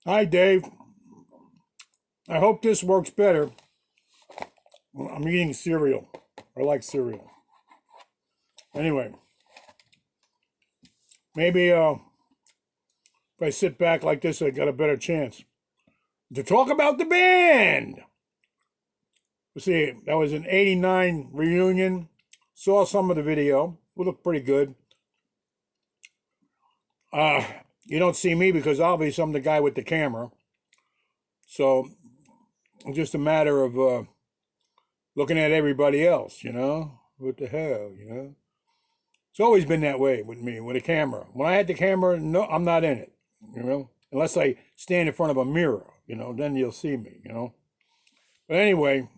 Hi, Dave. I hope this works better. I'm eating cereal. I like cereal. Anyway, maybe if I sit back like this, I got a better chance to talk about the band. Let's see, that was an '89 reunion. Saw some of the video. It looked pretty good. Uh, you don't see me because obviously I'm the guy with the camera. So it's just a matter of looking at everybody else. What the hell. It's always been that way with me, with a camera. When I had the camera, no, I'm not in it. Unless I stand in front of a mirror, then you'll see me. But anyway,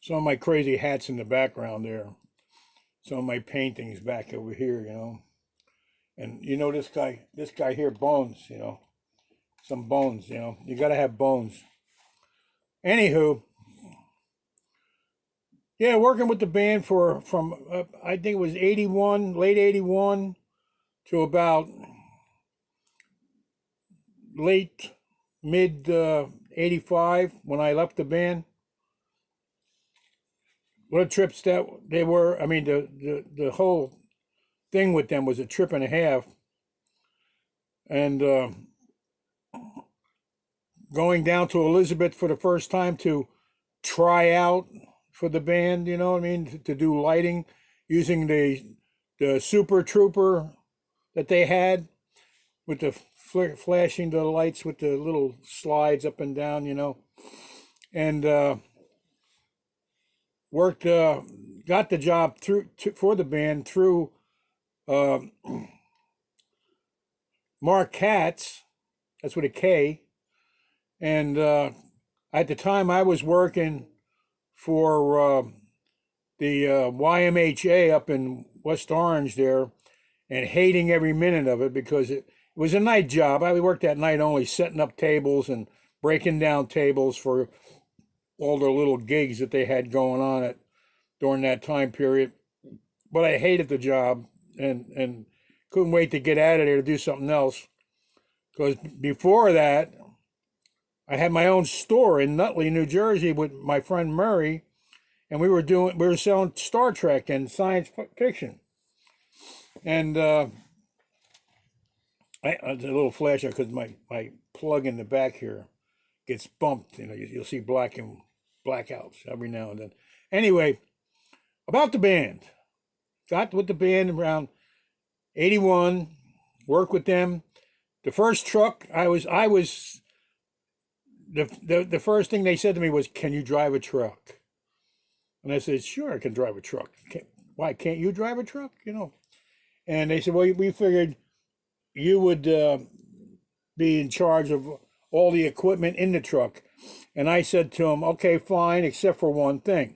some of my crazy hats in the background there, some of my paintings back over here. And this guy here, Bones, some bones. You got to have bones. Anywho, yeah, working with the band from I think it was '81, late '81 to about late mid '85 when I left the band. What a trips that they were. I mean, the whole thing with them was a trip and a half, and going down to Elizabeth for the first time to try out for the band. You know what I mean? To do lighting using the Super Trooper that they had with the flashing the lights with the little slides up and down. And worked got the job for the band through uh, Mark Katz. That's with a K. And at the time, I was working for the YMHA up in West Orange there, and hating every minute of it because it was a night job. I worked that night only, setting up tables and breaking down tables for all the little gigs that they had going on during that time period. But I hated the job and couldn't wait to get out of there to do something else. Because before that, I had my own store in Nutley, New Jersey, with my friend Murray, and we were selling Star Trek and science fiction. And it's a little flash because my plug in the back here gets bumped. You'll see blackouts every now and then. Anyway, about the band. Got with the band around '81. Worked with them. The first truck I was the first thing they said to me was, "Can you drive a truck?" And I said, "Sure, I can drive a truck." Why can't you drive a truck? And they said, "Well, we figured you would be in charge of all the equipment in the truck." And I said to them, "Okay, fine, except for one thing.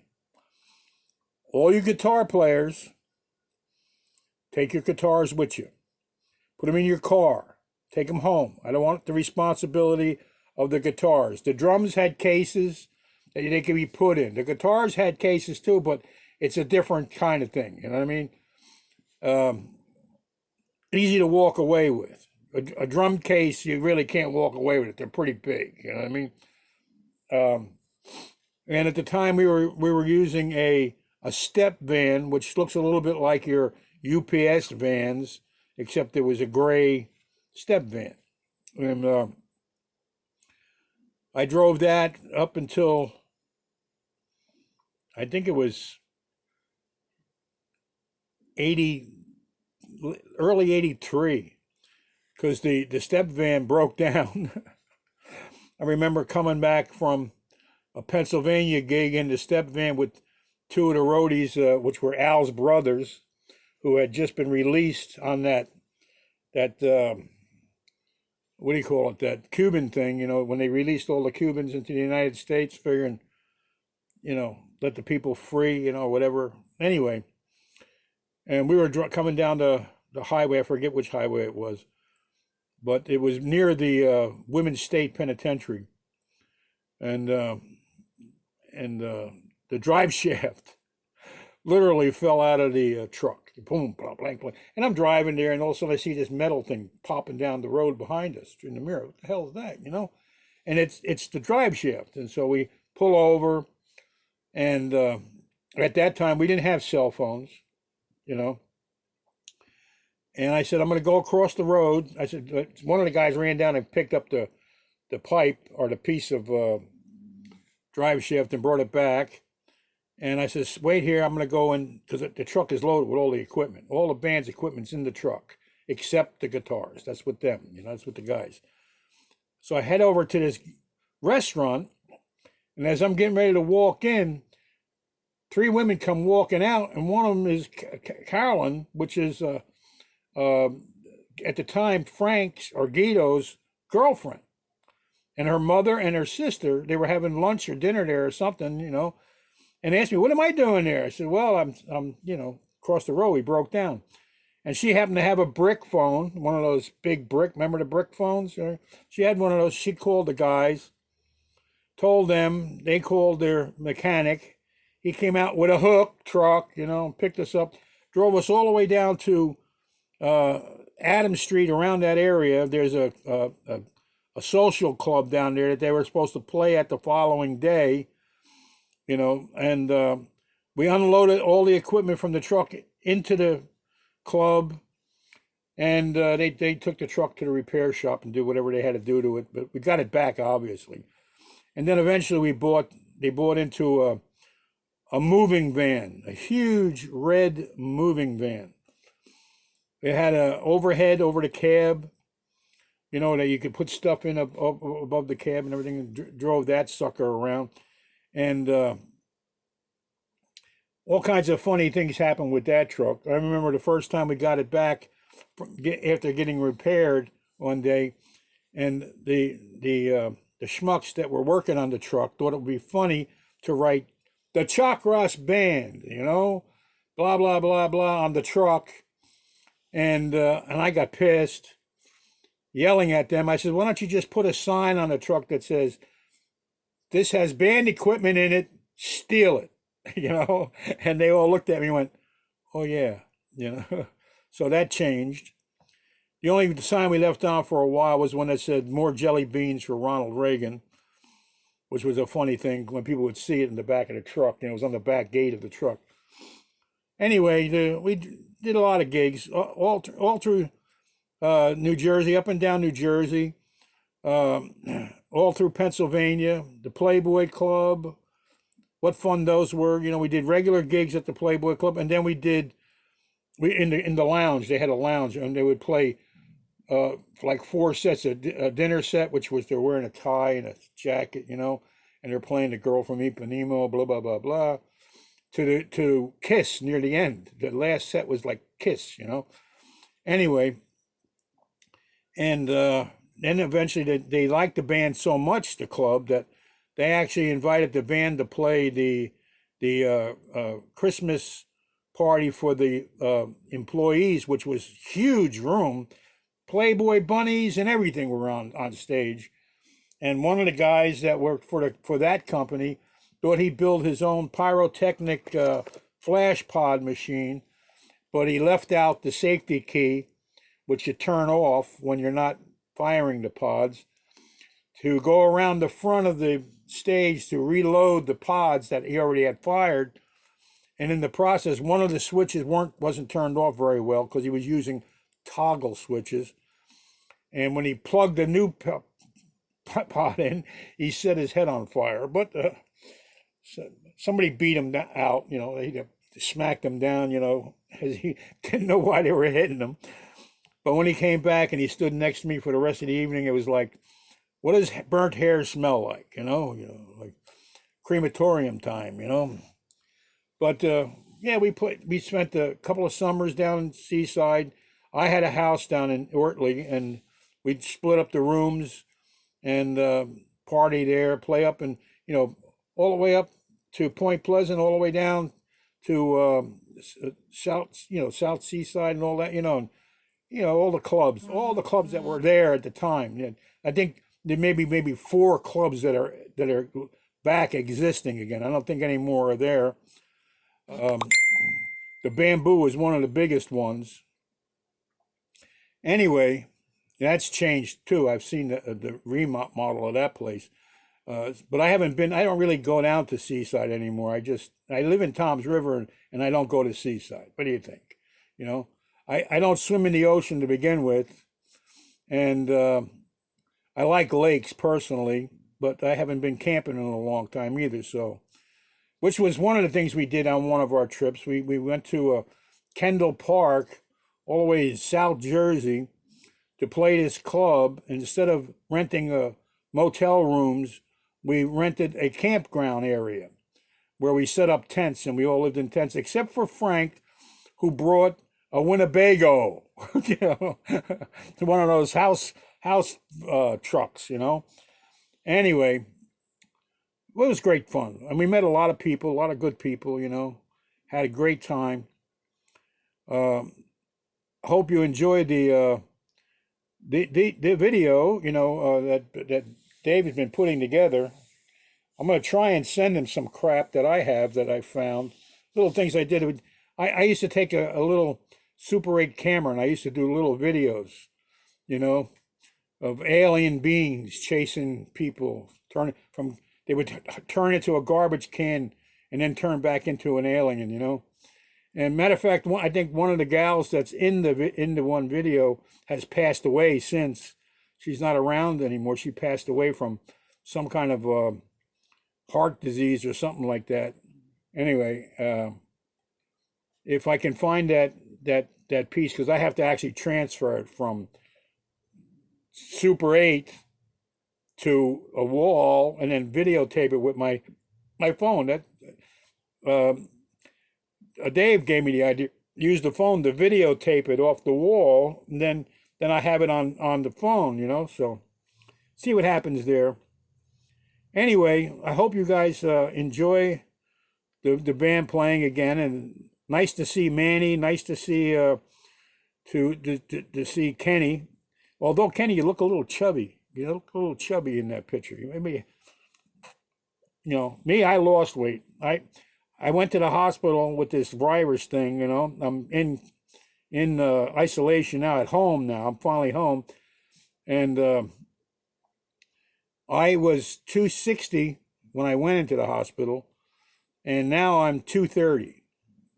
All you guitar players, take your guitars with you. Put them in your car. Take them home. I don't want the responsibility of the guitars." The drums had cases that they could be put in. The guitars had cases too, but it's a different kind of thing. You know what I mean? Easy to walk away with. A drum case, you really can't walk away with it. They're pretty big. You know what I mean? Um, and at the time, we were using a step van, which looks a little bit like your UPS vans, except it was a gray step van. And I drove that up until I think it was 80, early '83, because the step van broke down. I remember coming back from a Pennsylvania gig in the step van with two of the roadies, which were Al's brothers, who had just been released on that what do you call it, that Cuban thing. When they released all the Cubans into the United States, figuring let the people free, whatever. Anyway, and we were coming down the highway. I forget which highway it was, but it was near the Women's State Penitentiary, and the drive shaft literally fell out of the truck. boom, blah, blank, blank. And I'm driving there, and all of a sudden I see this metal thing popping down the road behind us in the mirror. What the hell is that, And it's the drive shaft. And so we pull over, and at that time we didn't have cell phones, you know. And I said, I'm going to go across the road. I said, one of the guys ran down and picked up the pipe or the piece of drive shaft and brought it back. And I said, wait here, I'm going to go in, because the truck is loaded with all the equipment. All the band's equipment's in the truck, except the guitars. That's with them, that's with the guys. So I head over to this restaurant, and as I'm getting ready to walk in, 3 women come walking out, and one of them is Carolyn, which is at the time Frank's or Guido's girlfriend. And her mother and her sister, they were having lunch or dinner there or something, and asked me, what am I doing there? I said, well, I'm across the road. He broke down. And she happened to have a brick phone, one of those big brick, remember the brick phones? She had one of those. She called the guys, told them, they called their mechanic. He came out with a hook truck, picked us up, drove us all the way down to Adams Street, around that area. There's a social club down there that they were supposed to play at the following day, and we unloaded all the equipment from the truck into the club, and they took the truck to the repair shop and did whatever they had to do to it, but we got it back, obviously. And then eventually they bought into a moving van, a huge red moving van. It had a overhead over the cab, that you could put stuff in above the cab and everything, and drove that sucker around. And all kinds of funny things happened with that truck. I remember the first time we got it back after getting repaired one day, and the schmucks that were working on the truck thought it would be funny to write the Chuck Ross Band, blah, blah, blah, blah on the truck. And I got pissed, yelling at them. I said, why don't you just put a sign on the truck that says, this has band equipment in it, steal it, And they all looked at me and went, oh yeah, So that changed. The only sign we left on for a while was one that said, more jelly beans for Ronald Reagan, which was a funny thing when people would see it in the back of the truck. It was on the back gate of the truck. Anyway, we did a lot of gigs all through New Jersey, up and down New Jersey, all through Pennsylvania, the Playboy Club. What fun those were. We did regular gigs at the Playboy Club, and then we in the lounge. They had a lounge, and they would play like 4 sets, a dinner set, which was they're wearing a tie and a jacket, and they're playing The Girl from Ipanema, blah, blah, blah, blah, to Kiss near the end. The last set was like Kiss, Anyway, and then eventually they liked the band so much, the club, that they actually invited the band to play the Christmas party for the employees, which was huge room. Playboy bunnies and everything were on stage. And one of the guys that worked for that company thought he'd build his own pyrotechnic flash pod machine, but he left out the safety key, which you turn off when you're not firing the pods, to go around the front of the stage to reload the pods that he already had fired. And in the process, one of the switches wasn't turned off very well because he was using toggle switches. And when he plugged the new pod in, he set his head on fire. But somebody beat him out, they smacked him down, as he didn't know why they were hitting him. But when he came back and he stood next to me for the rest of the evening, it was like, what does burnt hair smell like? Like crematorium time, But yeah, we spent a couple of summers down in Seaside. I had a house down in Ortley, and we'd split up the rooms and party there, play up, and all the way up to Point Pleasant, all the way down to South Seaside and all that, and all the clubs that were there at the time. I think there may be maybe 4 clubs that are back existing again. I don't think any more are there. The The Bamboo was one of the biggest ones. Anyway, that's changed too. I've seen the remodel of that place. But I haven't been, I don't really go down to Seaside anymore. I live in Toms River and I don't go to Seaside. What do you think? You know, I don't swim in the ocean to begin with. And I like lakes personally, but I haven't been camping in a long time either. So, which was one of the things we did on one of our trips. We went to Kendall Park, all the way in South Jersey, to play this club. And instead of renting motel rooms, we rented a campground area where we set up tents, and we all lived in tents, except for Frank, who brought a Winnebago, you know, one of those house trucks, you know. Anyway, it was great fun, and we met a lot of people, a lot of good people, you know. Had a great time. Hope you enjoyed the video, you know, that Dave has been putting together. I'm going to try and send him some crap that I have that I found. Little things I did. I used to take a little Super 8 camera and I used to do little videos, you know, of alien beings chasing people. They would turn into a garbage can and then turn back into an alien, you know. And matter of fact, I think one of the gals that's in the one video has passed away since. She's not around anymore. She passed away from some kind of heart disease or something like that. Anyway, if I can find that piece, because I have to actually transfer it from Super 8 to a wall and then videotape it with my phone. That Dave gave me the idea. Use the phone to videotape it off the wall, and then I have it on the phone, you know. So see what happens there. Anyway, I hope you guys enjoy the band playing again, and nice to see Manny. Nice to see to see Kenny. Although Kenny, you look a little chubby. You look a little chubby in that picture. Maybe, you know, me. I lost weight. I went to the hospital with this virus thing. You know, I'm in isolation now at home now. I'm finally home, and I was 260 when I went into the hospital, and now I'm 230.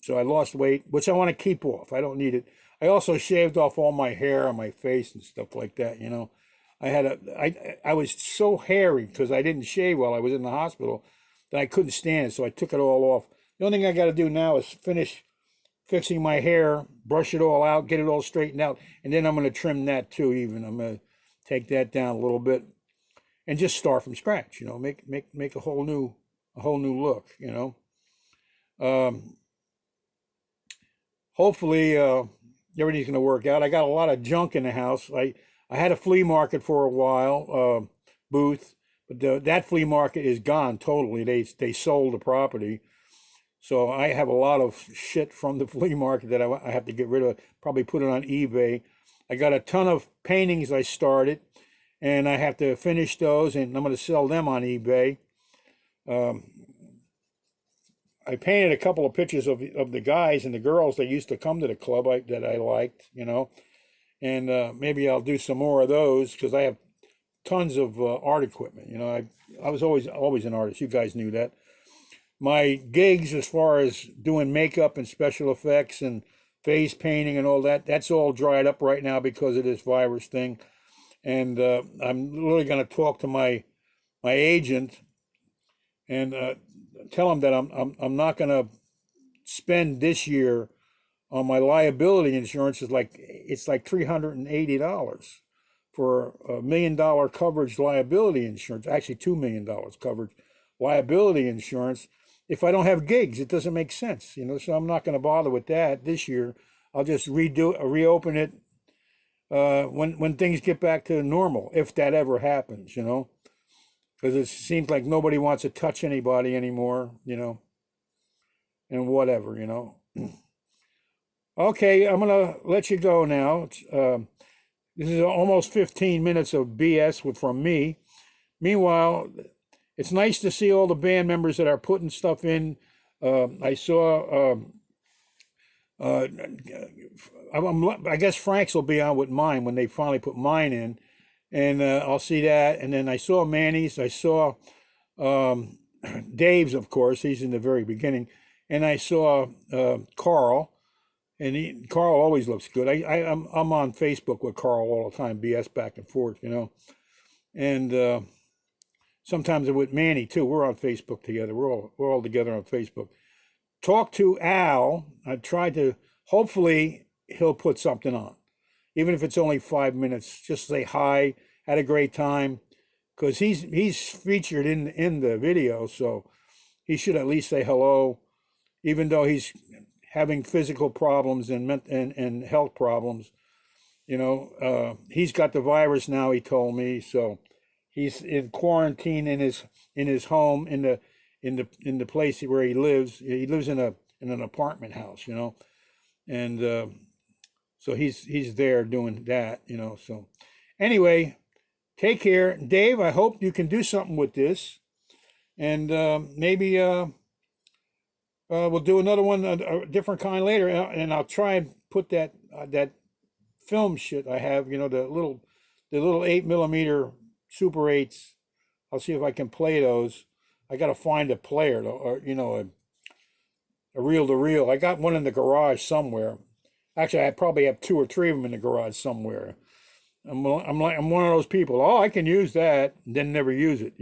So I lost weight, which I want to keep off. I don't need it. I also shaved off all my hair on my face and stuff like that, you know. I was so hairy because I didn't shave while I was in the hospital that I couldn't stand it, so I took it all off. The only thing I got to do now is finish fixing my hair, brush it all out, get it all straightened out, and then I'm going to trim that too. Even I'm going to take that down a little bit and just start from scratch. You know, make a whole new look. You know, hopefully everything's going to work out. I got a lot of junk in the house. I had a flea market for a while, booth, but that flea market is gone totally. They sold the property. So I have a lot of shit from the flea market that I have to get rid of, probably put it on eBay. I got a ton of paintings I started, and I have to finish those, and I'm going to sell them on eBay. I painted a couple of pictures of the guys and the girls that used to come to the club that I liked, you know, and maybe I'll do some more of those because I have tons of art equipment. You know, I was always an artist. You guys knew that. My gigs as far as doing makeup and special effects and face painting and all that, that's all dried up right now because of this virus thing. And I'm really going to talk to my agent and tell him that I'm not going to spend this year on my liability insurance. It's like $380 for $1 million coverage liability insurance. Actually, $2 million coverage liability insurance. If I don't have gigs, it doesn't make sense, you know. So I'm not going to bother with that this year. I'll just reopen it when things get back to normal, if that ever happens, you know. Because it seems like nobody wants to touch anybody anymore, you know, and whatever, you know. Okay, I'm gonna let you go now. This is almost 15 minutes of BS from me. Meanwhile, it's nice to see all the band members that are putting stuff in. I saw Uh, I guess Frank's will be on with mine when they finally put mine in, and I'll see that. And then I saw Manny's. I saw um, Dave's, of course. He's in the very beginning, and I saw Carl. And Carl always looks good. I'm on Facebook with Carl all the time, BS back and forth, and sometimes with Manny too. We're on Facebook together. We're all together on Facebook. Talk to Al. I tried to. Hopefully, he'll put something on, even if it's only 5 minutes. Just say hi. Had a great time, because he's featured in the video, so he should at least say hello, even though he's having physical problems and health problems. He's got the virus now. He told me so. He's in quarantine in his home in the place where he lives. He lives in an apartment house, and so he's there doing that, So anyway, take care, Dave. I hope you can do something with this, and maybe we'll do another one, a different kind later, and I'll try and put that film shit I have, the little 8mm Super 8s. I'll see if I can play those. I got to find a player, or a reel to reel. I got one in the garage somewhere. Actually, I probably have two or three of them in the garage somewhere. I'm one of those people. Oh, I can use that, and then never use it.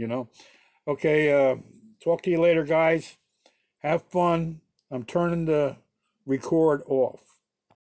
Okay. Talk to you later, guys. Have fun. I'm turning the record off.